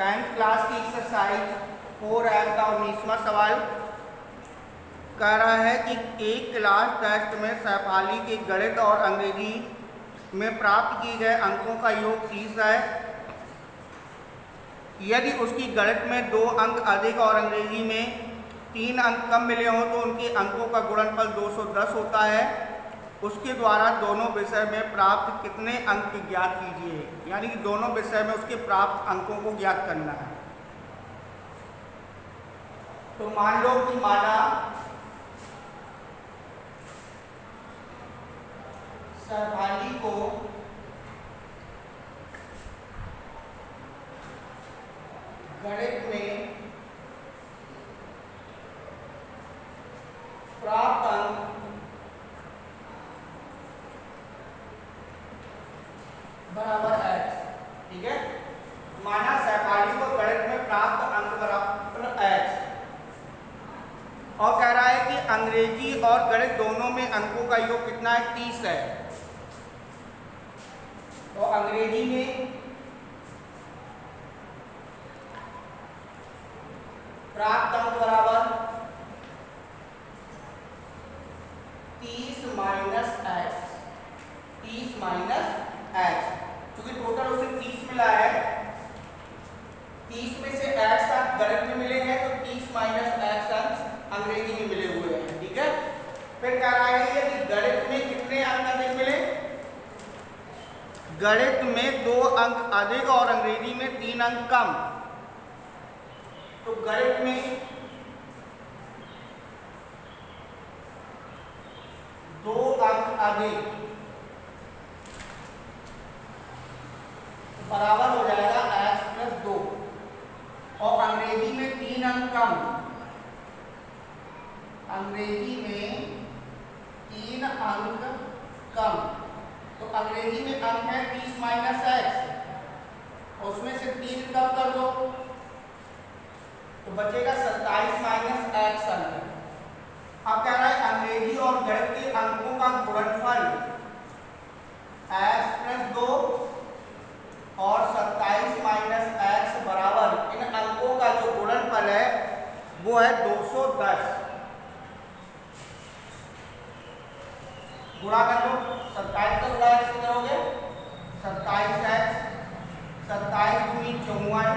10th class की exercise 4 का 19वां सवाल कह रहा है कि एक क्लास टेस्ट में सहपाठी के गणित और अंग्रेजी में प्राप्त किए गए अंकों का योग 30 है। यदि उसकी गणित में 2 अंक अधिक और अंग्रेजी में 3 अंक कम मिले हों तो उनके अंकों का गुणनफल 210 होता है। उसके द्वारा दोनों विषय में प्राप्त कितने अंक ज्ञात कीजिए, यानी कि दोनों विषय में उसके प्राप्त अंकों को ज्ञात करना है। तो मान लो कि माना सहपाठी को गणित में प्राप्त अंक बराबर x, ठीक है। माना सहपाठी को गणित में प्राप्त अंक बराबर x और कह रहा है कि अंग्रेजी और गणित दोनों में अंकों का योग कितना है, 30 है। तो अंग्रेजी में प्राप्त अंक बराबर 30 माइनस x, 30 माइनस x, क्योंकि टोटल उसे 30 मिला है। 30 में से x अंक गणित में मिले हैं तो 30 माइनस x अंक अंग्रेजी में मिले हुए हैं, ठीक है। फिर कह रहा है कि गणित में कितने अंक अधिक मिले, गणित में 2 अंक अधिक और अंग्रेजी में 3 अंक कम। तो गणित में 2 अंक अधिक बराबर हो जाएगा x प्लस 2 और अंग्रेजी में 3 अंक कम, अंग्रेजी में 3 अंक कम। तो अंग्रेजी में अंक है 30 माइनस x, उसमें से 3 कम कर दो तो बचेगा 27 माइनस x अंक। अब कह रहा है अंग्रेजी और गणित के अंकों का गुणनफल x प्लस 2 और 27 माइनस x बराबर, इन अंकों का जो गुणनफल है वो है 210। गुणा कर दो, 27 का गुणा x से करोगे 27x, 27 दूनी 54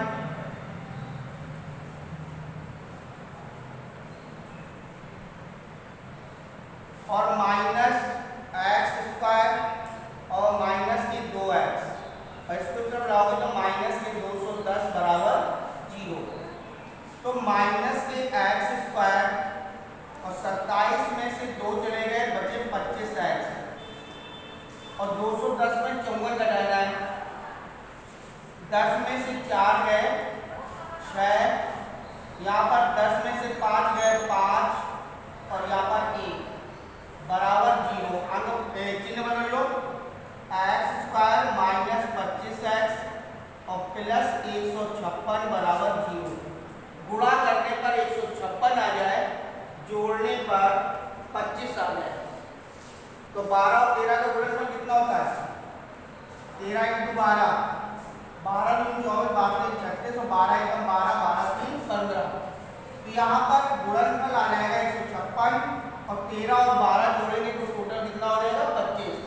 और माइनस x स्क्वायर और माइनस की 2x, और इसको जब लाओगे तो माइनस के 210 बराबर 0। तो माइनस के x स्क्वायर और 27 में से 2 चले गए, बचे 25x और 210 में 54 घटाना है। 10 में से 4 गए 6, यहाँ पर 10 में से 5 गए 5 और यहाँ पर 1 बराबर 0। अंक चिन्ह बदल लो, एक्स स्क्वायर माइनस 25x और प्लस 156 बराबर 0। गुणा करने पर 156 आ जाए, जोड़ने पर 25 आ जाए। तो 12 और 13 का गुणनफल कितना होता है, 13 × 12, 12 दूनी 24, 12 36 और 12 × 12, 12 3 15। तो यहाँ पर गुणनफल आ जाएगा 156 और 13 और 12 जोड़ेंगे तो टोटल कितना हो जाएगा 25।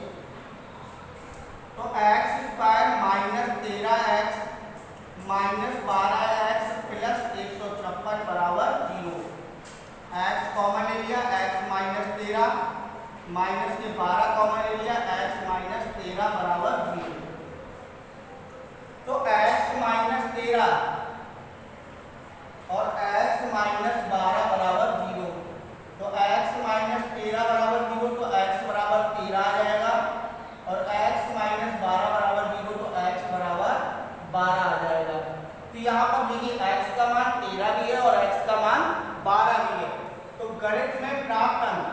तो x square minus 13x minus 12x plus 156 बराबर 0। x कॉमन ले लिया, x माइनस 13 माइनस के 12 कॉमन ले लिया, x माइनस 13 बराबर 0। तो x माइनस 13 और x माइनस 12 बराबर 0। तो x माइनस 13 बराबर 0 तो x बराबर 13 आ जाएगा और x माइनस 12 बराबर 0 तो x बराबर 12 आ जाएगा। तो यहाँ पर देखिए x का मान 13 भी है और x का मान 12 भी है। तो गणित में प्राप्त अंक,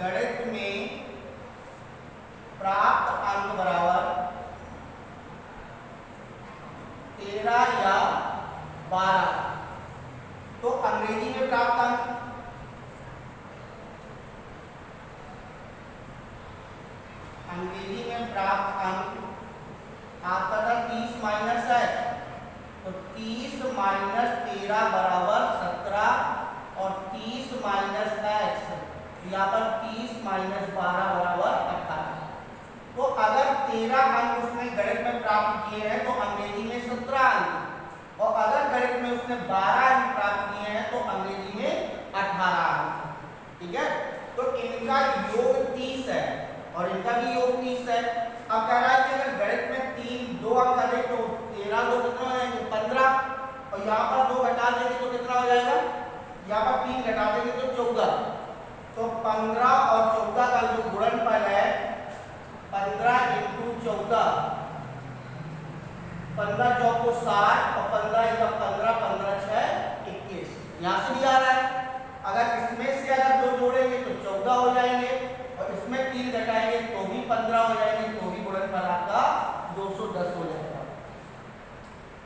गणित में प्राप्त अंक बराबर 13 या 12। तो अंग्रेजी में प्राप्त अंक, अंग्रेजी में प्राप्त अंक आपका था 30 माइनस एक्स, तो 30 माइनस 13 बराबर 17 और 30 माइनस एक्स यहाँ पर 30 माइनस 12 बराबर 18। तो अगर 13 अंक उसने गणित में प्राप्त किए हैं तो अंग्रेजी में 17 अंक, और अगर गणित में उसने 12 अंक प्राप्त किए हैं तो अंग्रेजी में 18 अंक। ठीक है, तो इनका योग 30 है और इनका भी योग 30 है। अब कह रहा है कि अगर गणित में 2 अंक अधिक तो 13 दो कितना हो जाएंगे 15, और यहाँ पर 2 घटा देंगे तो कितना हो जाएगा, यहाँ पर 3 घटा देंगे तो 14। तो 15 और 14 का जो गुणनफल है 15 इंटू 14, 15 चौको 60 और 15 एक 15, 15 6 21, यहाँ से भी आ रहा है। अगर इसमें से अगर 2 जोड़ेंगे तो 14 हो जाएंगे और इसमें 3 घटाएंगे तो भी 15 हो जाएंगे, तो भी गुणनफल आपका 210 हो जाएगा।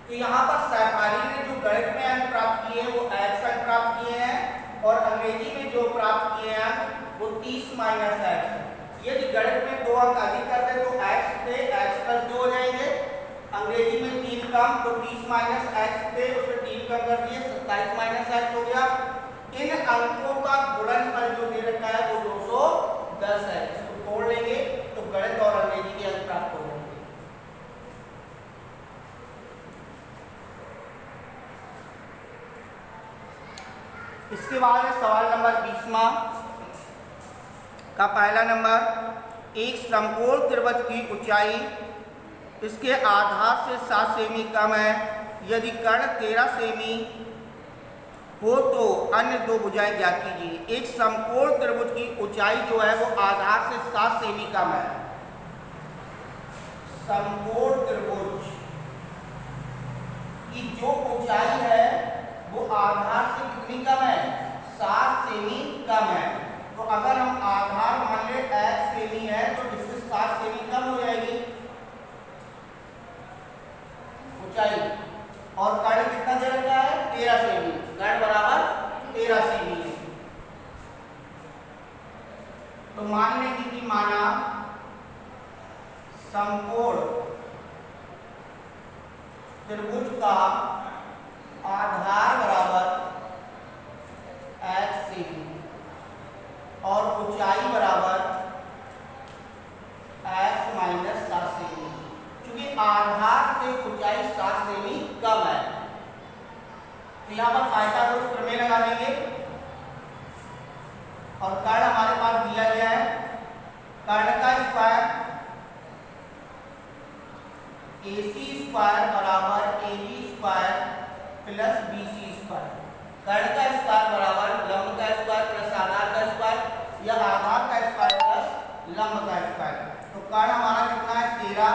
तो यहाँ पर सहकारी ने जो गणित में अंक प्राप्त किए हैं वो एक्स अंक प्राप्त किए हैं, और अंग्रेजी में जो प्राप्त किए हैं अंक वो 30 माइनस एक्स। यदि गणित में 2 अंक अधिक कर दे तो एक्स थे एक्स प्लस 2 हो जाएंगे, अंग्रेजी में 3 कम तो 30 माइनस एक्स थे उसमें 3 कम कर दिए 27 माइनस एक्स हो गया। इन अंकों का गुणनफल जो दे रखा है वो 210 है। इसको तोड़ लेंगे तो गणित और अंग्रेजी के अंक प्राप्त हो जाएंगे। इसके बाद है सवाल नंबर 20वां का पहला नंबर, एक समकोण त्रिभुज की ऊंचाई इसके आधार से 7 सेमी कम है, यदि कर्ण 13 सेमी हो तो अन्य 2 भुजाएं ज्ञात कीजिए। एक समकोण त्रिभुज की ऊंचाई जो है वो आधार से 7 सेमी कम है। समकोण त्रिभुज की जो ऊंचाई है वो आधार से कितनी कम है, 7 सेमी कम है। तो अगर हम आधार मान ले x सेमी है तो इससे 7 सेमी कम हो जाएगी ऊंचाई, और कर्ण कितना दे रखा है 13 सेमी, कर्ण बराबर 13 सेमी है। तो मान लेंगे कि माना समकोण त्रिभुज का आधार बराबर x सेमी और ऊंचाई बराबर x माइनस 7 सेमी। क्योंकि आधार से ऊंचाई 7 सेमी कम है तो यहाँ पर पाइथागोरस प्रमेय लगा देंगे, और कर्ण हमारे पास दिया गया है, कर्ण का स्क्वायर AC स्क्वायर बराबर AB square plus BC square. कर्ण का स्क्वायर बराबर लंब का स्क्वायर प्लस आधार का स्क्वायर या आधार का स्क्वायर प्लस लंब का स्क्वायर। तो कर्ण हमारा कितना है 13,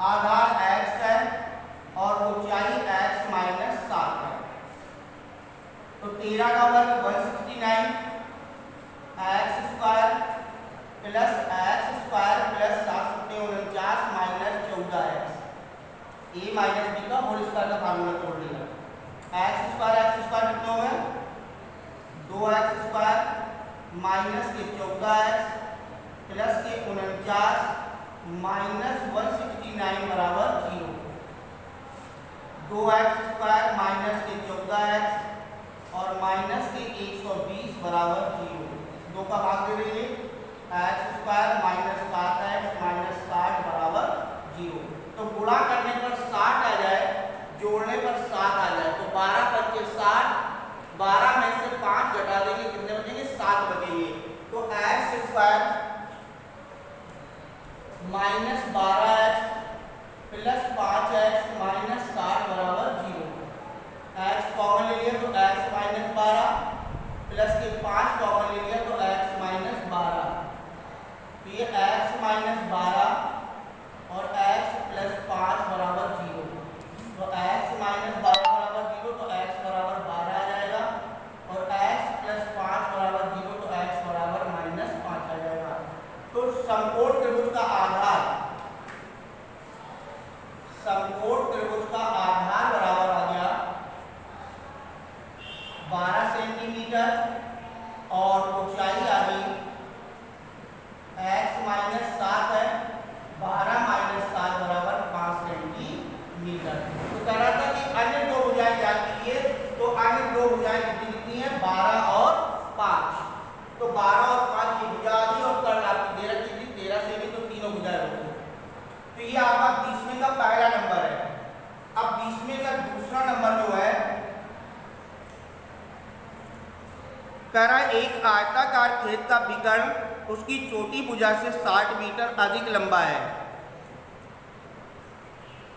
आधार x है और ऊंचाई x माइनस 7 है। तो 13 का वर्ग 169 x square plus x square plus 749 minus 14x, a minus b का होल स्क्वायर का फार्मूला तोड़ लिया। x स्क्वायर कितने हो गए 2x स्क्वायर माइनस के 14x प्लस के 49 माइनस 169 बराबर 0। 2x स्क्वायर माइनस के 14x और माइनस के 120 बराबर 0। 2 का भाग दे देंगे, x square minus 7x minus 60 बराबर 0। तो गुणा करने पर 60 आ जाए, जोड़ने पर 7 आ जाए, तो 12 पंचे 60, 12 में से 5 घटा देंगे कितने बचेंगे 7 बचेंगे। तो x square minus 12x plus 5x minus 60 बराबर 0। x कॉमन ले लिया तो x माइनस 12 प्लस के 5 कॉमन ले लिया तो x माइनस 12। तो ये x माइनस 12 और x प्लस 5 बराबर 0। तो x माइनस 12 बराबर 0 तो x बराबर 12 आ जाएगा, और x प्लस 5 बराबर 0 तो x बराबर माइनस 5 आ जाएगा। तो समकोण त्रिभुज का आधार, समकोण त्रिभुज का आधार बराबर आ गया 12 सेंटीमीटर और ऊंचाई आ गई x माइनस 7 है, 12 माइनस 7 बराबर एक आयताकार खेत का विकर्ण उसकी छोटी भुजा से 60 मीटर अधिक लंबा है।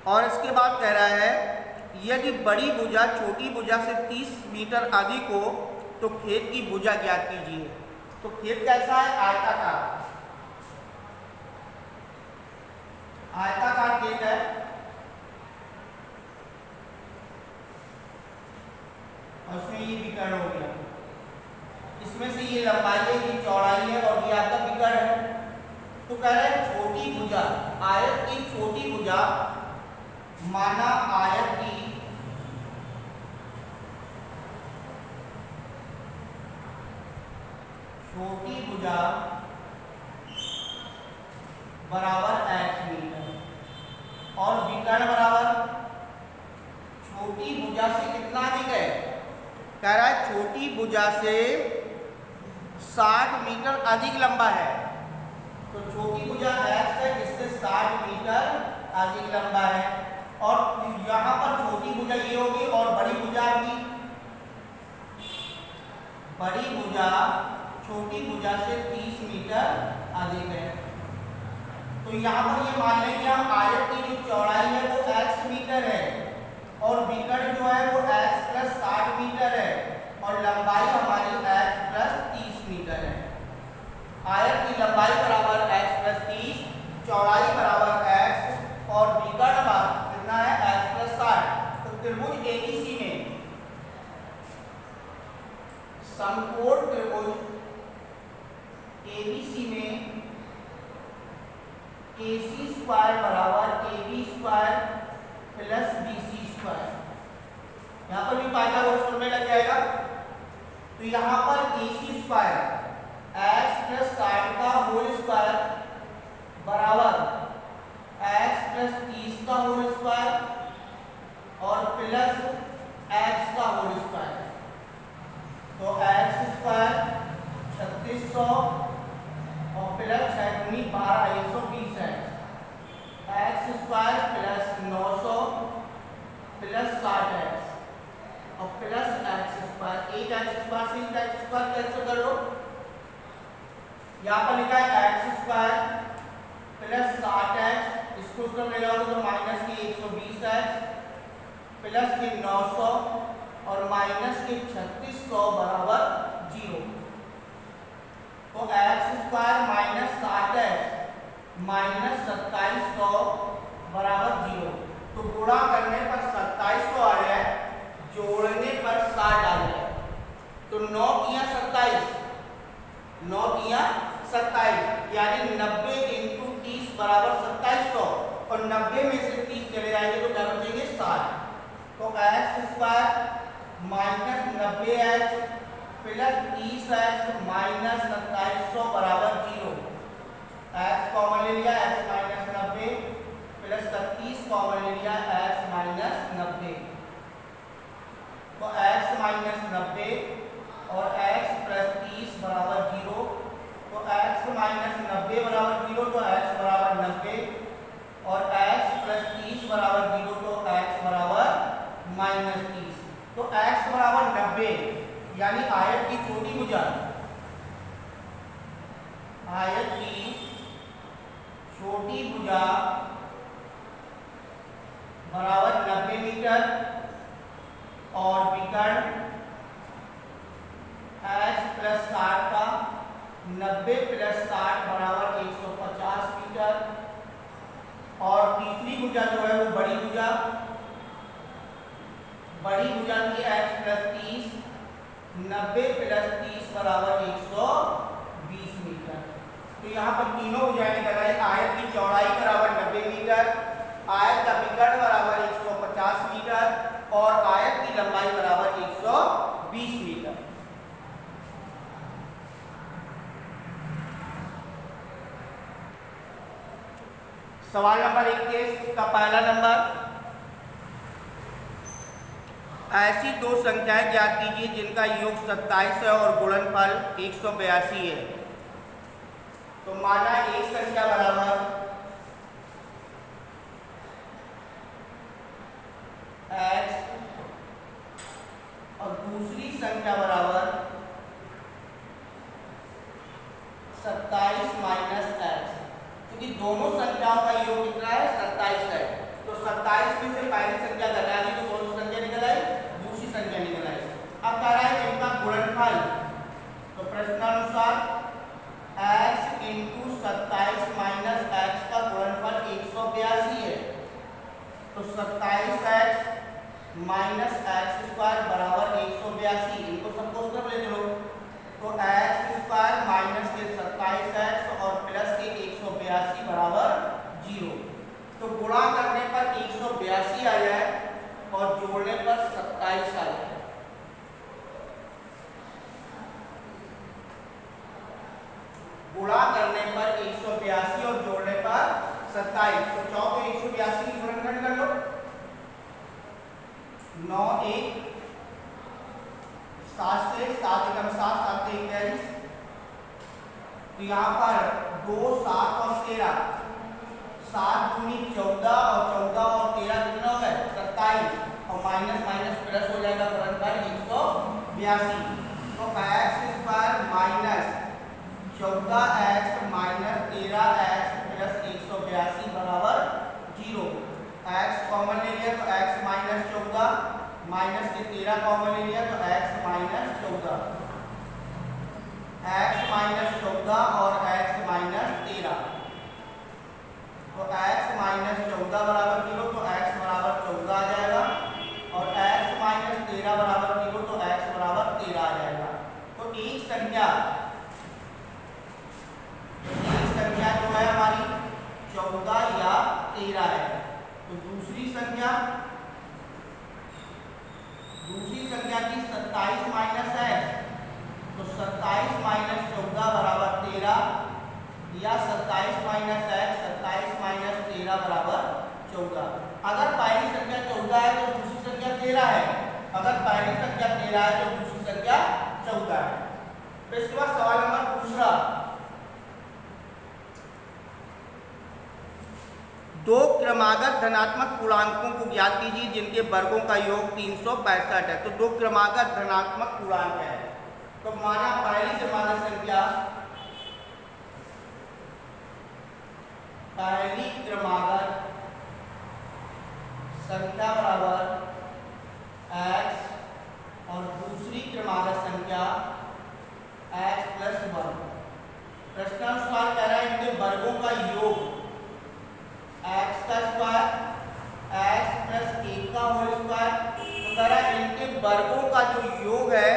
और इसके बाद कह रहा है यदि बड़ी भुजा छोटी भुजा से 30 मीटर अधिक हो तो खेत की भुजा ज्ञात कीजिए। तो खेत कैसा है? आयताकार, आयताकार खेत है। और उसमें ये विकर्ण हो गया, इसमें से ये लंबाई है, ये चौड़ाई है और ये आपका विकर्ण है। तो कह रहे हैं छोटी भुजा, आयत की छोटी भुजा, माना आयत की छोटी भुजा बराबर x मीटर और विकर्ण बराबर छोटी भुजा से कितना अधिक है? कह रहा है छोटी भुजा से 60 मीटर अधिक लंबा है। तो छोटी भुजा x है जिससे 60 मीटर अधिक लंबा है। और यहाँ पर छोटी भुजा ये होगी और बड़ी भुजा की, बड़ी भुजा छोटी भुजा से 30 मीटर अधिक है। तो यहाँ पर ये मान लें कि हम आयत की जो चौड़ाई है वो x मीटर है और विकर्ण जो है वो x प्लस 60 मीटर है और लंबाई हमारी x प्लस 30 मीटर है। आयत की लंबाई बराबर x प्लस 30, चौड़ाई बराबर x और विकर्ण कितना है? x plus 60। तो त्रिभुज ABC में, समकोण त्रिभुज ABC में AC स्क्वायर बराबर AB square plus BC square. यहाँ पर भी पाइथागोरस प्रमेय लग जाएगा। तो यहाँ पर AC स्क्वायर x प्लस 60 का होल स्क्वायर बराबर x प्लस 30 का होल स्क्वायर और प्लस x का होल स्क्वायर। तो x स्क्वायर 3600 और प्लस 6 दूनी 12, 120 है। x square plus 900 plus 60x और प्लस x स्क्वायर। एक x स्क्वायर से x स्क्वायर कैंसिल कर लो। यहाँ पर लिखा है x स्क्वायर प्लस 60x, इसको उसको ले जाओगे तो माइनस की 120x प्लस के 900 और माइनस के 3600 बराबर 0। तो x square minus 60x minus 2700 बराबर 0। तो गुणा करने पर 2700 आ जाए, जोड़ने पर 60 आ जाए। तो 9 किया 27, 9 किया 27 यानी 90 इंटू 30 बराबर 2700 और 90 में से 30 चले जाएंगे तो क्या बचेंगे? 60। तो x square minus 90x plus 30x minus 2700 बराबर 0। x कॉमन ले लिया, x माइनस 90 प्लस 30 कॉमन ले लिया, x माइनस 90। तो x माइनस 90 और x प्लस 30 बराबर 0। तो x माइनस 90 बराबर 0 तो x बराबर 90 और x प्लस 30 बराबर 0 तो x बराबर माइनस 30। तो x बराबर 90 यानी आयत की छोटी भुजा, आयत की छोटी भुजा बराबर 90 मीटर और विकर्ण x प्लस 60 का 90 प्लस 60 बराबर 150 मीटर और तीसरी भुजा जो है वो बड़ी भुजा, बड़ी भुजा की x प्लस 30, 90 प्लस 30 बराबर 120 मीटर। तो यहाँ पर तीनों भुजाएं निकल आई। आयत की चौड़ाई बराबर 90 मीटर, आयत का विकर्ण बराबर 150 मीटर और आयत की लंबाई बराबर 120 मीटर। सवाल नंबर 21 का पहला नंबर, ऐसी दो संख्याएं ज्ञात कीजिए जिनका योग 27 है और गुणनफल 182 है। तो माना एक संख्या बराबर x और दूसरी संख्या बराबर क्योंकि दोनों संख्याओं का योग कितना है 27 है। तो 27 में से पहली संख्या घटा दी तो कौन सी संख्या निकल आई, दूसरी संख्या निकल आई। अब कह रहा है इनका गुणनफल, तो प्रश्नानुसार x इंटू 27 माइनस x का गुणनफल 182 है। तो 27x माइनस एक्स स्क्वायर बराबर 182, इनको सबको उस तरफ ले चलो। तो एक्स स्क्वायर माइनस के 27x और प्लस के 182 बराबर 0। तो गुणा करने पर 182 आ जाए और जोड़ने पर 27 आ जाए। गुणा करने पर 182 और जोड़ने पर 27। तो 4 को 182 की गुणनखंड कर लो, 9 1 7 से 7 एकम 7 7 21। तो यहाँ पर 2 7 और 13, 7 दूनी 14 और 14 और 13 कितना हो गए 27 और माइनस माइनस प्लस हो जाएगा गुणनफल 182। तो x square minus 14x minus 13x plus 182 बराबर 0। x कॉमन ले लिया तो x माइनस 14 माइनस के 13 कॉमन ले लिया तो x माइनस 14, x माइनस 14 और x माइनस 13। तो x माइनस 14 बराबर 0 तो x बराबर 14 आ जाएगा और x माइनस 13 बराबर 0 तो x बराबर 13 आ जाएगा। तो एक संख्या जो है हमारी 14 या 13 है। तो दूसरी संख्या की 27 माइनस है, तो 27 माइनस 14 बराबर 13 या 27 माइनस x 27 माइनस 13 बराबर 14। अगर पहली संख्या 14 है तो दूसरी संख्या 13 है, अगर पहली संख्या 13 है तो दूसरी संख्या 14 है। तो इसके बाद सवाल नंबर दूसरा, दो क्रमागत धनात्मक पूर्णांकों को ज्ञात कीजिए जिनके वर्गों का योग 365 है। तो दो क्रमागत धनात्मक पूर्णांक है, तो माना पहली क्रमागत संख्या बराबर x और दूसरी क्रमागत संख्या x प्लस 1। प्रश्नानुसार कह रहा है इनके वर्गों का योग x का स्क्वायर x प्लस 1 का होल स्क्वायर। तो कह रहा है इनके वर्गों का जो योग है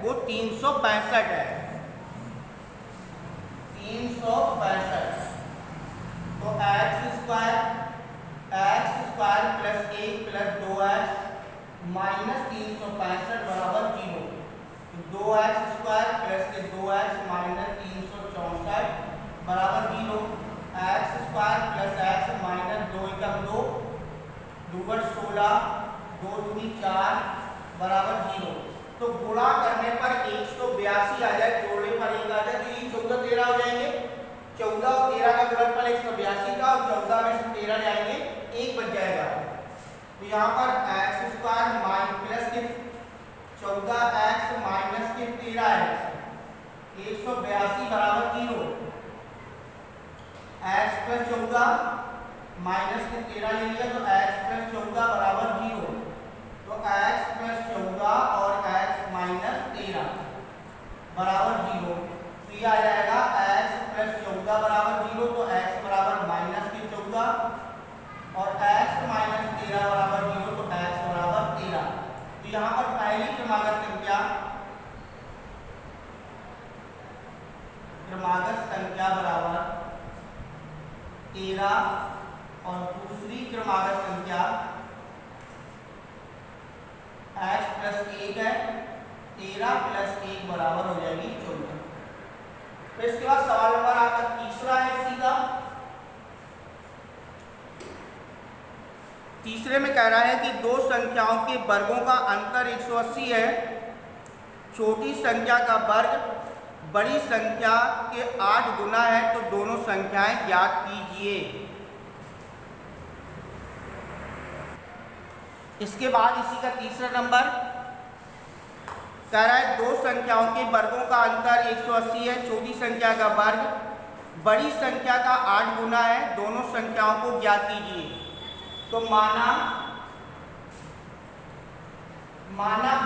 वो 365 है, 365। तो x square plus 1 plus 2x minus 365 बराबर 0। तो 2x स्क्वायर प्लस के 2x माइनस 364 बराबर 0। x square plus x minus 2 एकम 2 2 16 2 दूनी 4 बराबर 0। तो गुणा करने पर 182 आ जाए, जोड़ने पर 1 आ जाए, तो ये 14 13 हो जाएंगे। 14 और 13 का गुणनफल 182 का और 14 में से 13 जाएंगे 1 बच जाएगा। तो यहाँ पर x स्क्वायर माइनस प्लस के 14x माइनस के 13x 182 बराबर 0। x प्लस 14 माइनस के 13 ले लिया तो x प्लस 14 बराबर 0। तो x प्लस 14 और x माइनस 13 बराबर 0। तो ये आ जाएगा x प्लस 14 बराबर 0, तो x बराबर माइनस के 14 और x माइनस 13 बराबर 0, तो x बराबर 13। तो यहाँ पर पहली क्रमागत संख्या बराबर 13 और दूसरी क्रमागत संख्या x प्लस 1 है, 13 प्लस 1 बराबर हो जाएगी 14। तो इसके बाद सवाल नंबर आपका तीसरा है सीधा। तीसरे में कह रहा है कि दो संख्याओं के वर्गों का अंतर 180 है। छोटी संख्या का वर्ग बड़ी संख्या के 8 गुना है, तो दोनों संख्याएं ज्ञात कीजिए। इसके बाद इसी का तीसरा नंबर कह रहा है दो संख्याओं के वर्गों का अंतर 180 है। छोटी संख्या का वर्ग बड़ी संख्या का 8 गुना है, दोनों संख्याओं को ज्ञात कीजिए। तो माना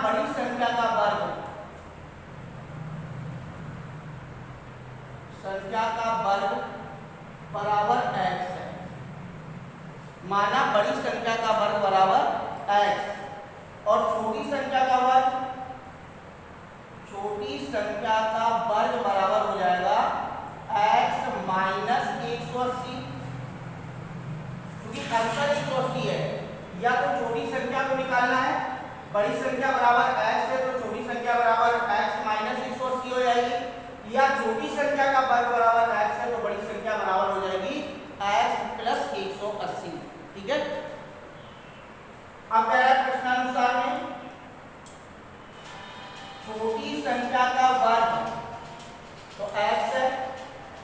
बड़ी संख्या का वर्ग बराबर x है। माना बड़ी संख्या का वर्ग बराबर x और छोटी संख्या का वर्ग बराबर हो जाएगा x माइनस 180, क्योंकि आंसर 180 है। या तो छोटी संख्या को निकालना है, बड़ी संख्या बराबर x है तो छोटी संख्या बराबर x माइनस 180 हो जाएगी, या छोटी संख्या का वर्ग बराबर x है तो बड़ी संख्या बराबर हो जाएगी x प्लस 180। ठीक है। अब कह रहा है प्रश्नानुसार में छोटी संख्या का वर्ग तो x है,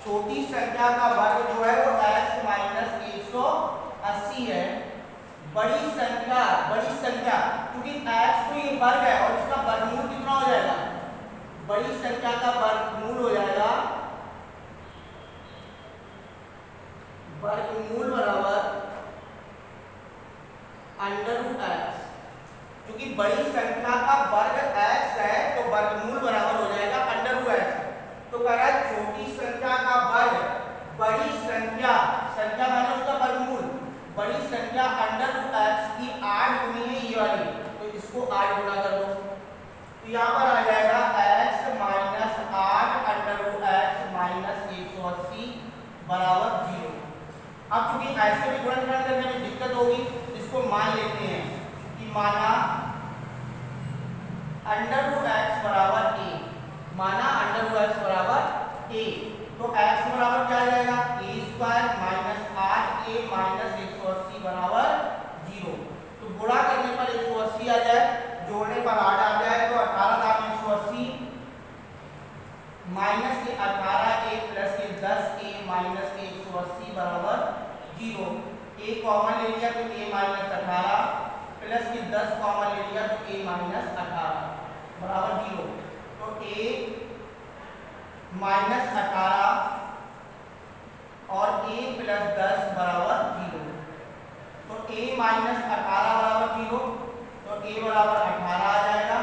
छोटी संख्या का वर्ग जो है वो x माइनस 180 है। बड़ी संख्या क्योंकि x तो ये वर्ग है और इसका वर्गमूल कितना हो जाएगा, बड़ी संख्या का वर्गमूल हो जाएगा वर्गमूल बराबर अंडर रूट x, क्योंकि बड़ी संख्या का वर्ग x है तो वर्गमूल बराबर हो जाएगा अंडर रूट x। तो कह रहा है छोटी संख्या का वर्ग बड़ी संख्या माने उसका वर्गमूल, बड़ी संख्या अंडर रूट x की 8 गुनी है ये वाली, तो इसको 8 गुना कर दो तो यहाँ पर आ जाएगा x minus 8 under root x minus 180 बराबर 0। अब चूंकि ऐसे भी गुणनखंड करने में दिक्कत होगी, इसको मान लेते हैं कि माना अंडर रूट x बराबर a, माना अंडर रूट x बराबर a, तो x बराबर क्या आ जाएगा a square minus 8a minus 180 बराबर 0। तो गुणा करने पर 180 आ जाए, जोड़ने पर 8 आ जाए, तो 18 का 180 माइनस के 18a प्लस के 10a माइनस 180 बराबर 0। a कॉमन ले लिया तो a माइनस 18 प्लस के 10 कॉमन ले लिया तो a माइनस 18 बराबर 0। तो a माइनस 18 और a प्लस 10 बराबर 0। तो a माइनस 18 बराबर 0, तो a बराबर 18 आ जाएगा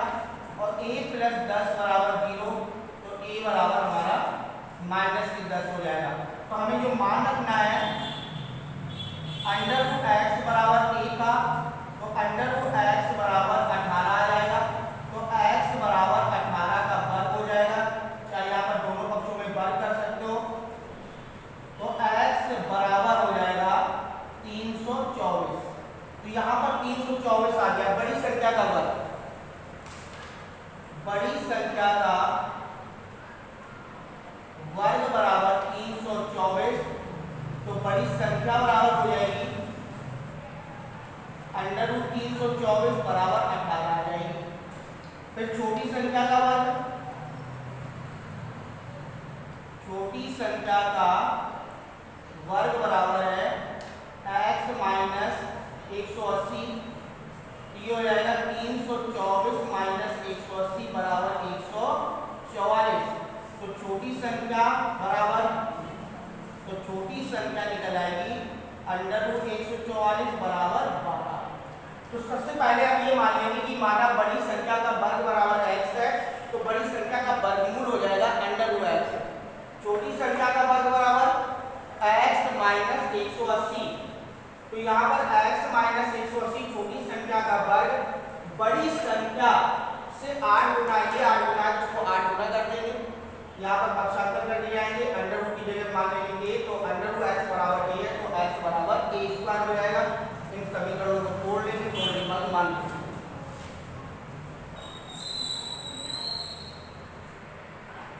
और a प्लस 10 बराबर 0, तो a बराबर हमारा माइनस के 10 हो जाएगा। तो हमें जो मान रखना है अंडर रूट x बराबर a का, तो अंडर रूट x बराबर 18 आ जाएगा, तो x बराबर 18 का वर्ग हो जाएगा, चाहे यहाँ पर दोनों पक्षों में वर्ग कर सकते हो। तो x बराबर हो जाएगा 324, तो यहाँ पर 324 आ गया। बड़ी संख्या का वर्ग, बड़ी संख्या का वर्ग बराबर 324, तो बड़ी संख्या बराबर हो जाएगी अंडर रूट 324 बराबर 18 आ जाएगी। फिर छोटी संख्या का वर्ग, छोटी संख्या का वर्ग बराबर है x माइनस 180, ये हो जाएगा 324 माइनस 180 बराबर 144। तो छोटी संख्या बराबर, तो छोटी संख्या निकल आएगी अंडर रूट 144 बराबर 12। तो सबसे पहले आप ये मान लेंगे कि माना बड़ी संख्या का वर्ग बराबर x है, तो बड़ी संख्या का वर्गमूल हो जाएगा अंडर रूट x। छोटी संख्या का वर्ग बराबर x माइनस 180, तो यहाँ पर x माइनस 180 छोटी संख्या का वर्ग, बड़ी संख्या से 8 गुना, ये 8 गुना है, इसको 8 गुना कर देंगे, यहाँ पर पक्षांतर कर दिए जाएंगे, अंडर रूट की जगह मान लेंगे तो अंडर रूट x बराबर a है, तो x बराबर a स्क्वायर हो जाएगा। इन समीकरणों को तोड़ लेंगे, तो मान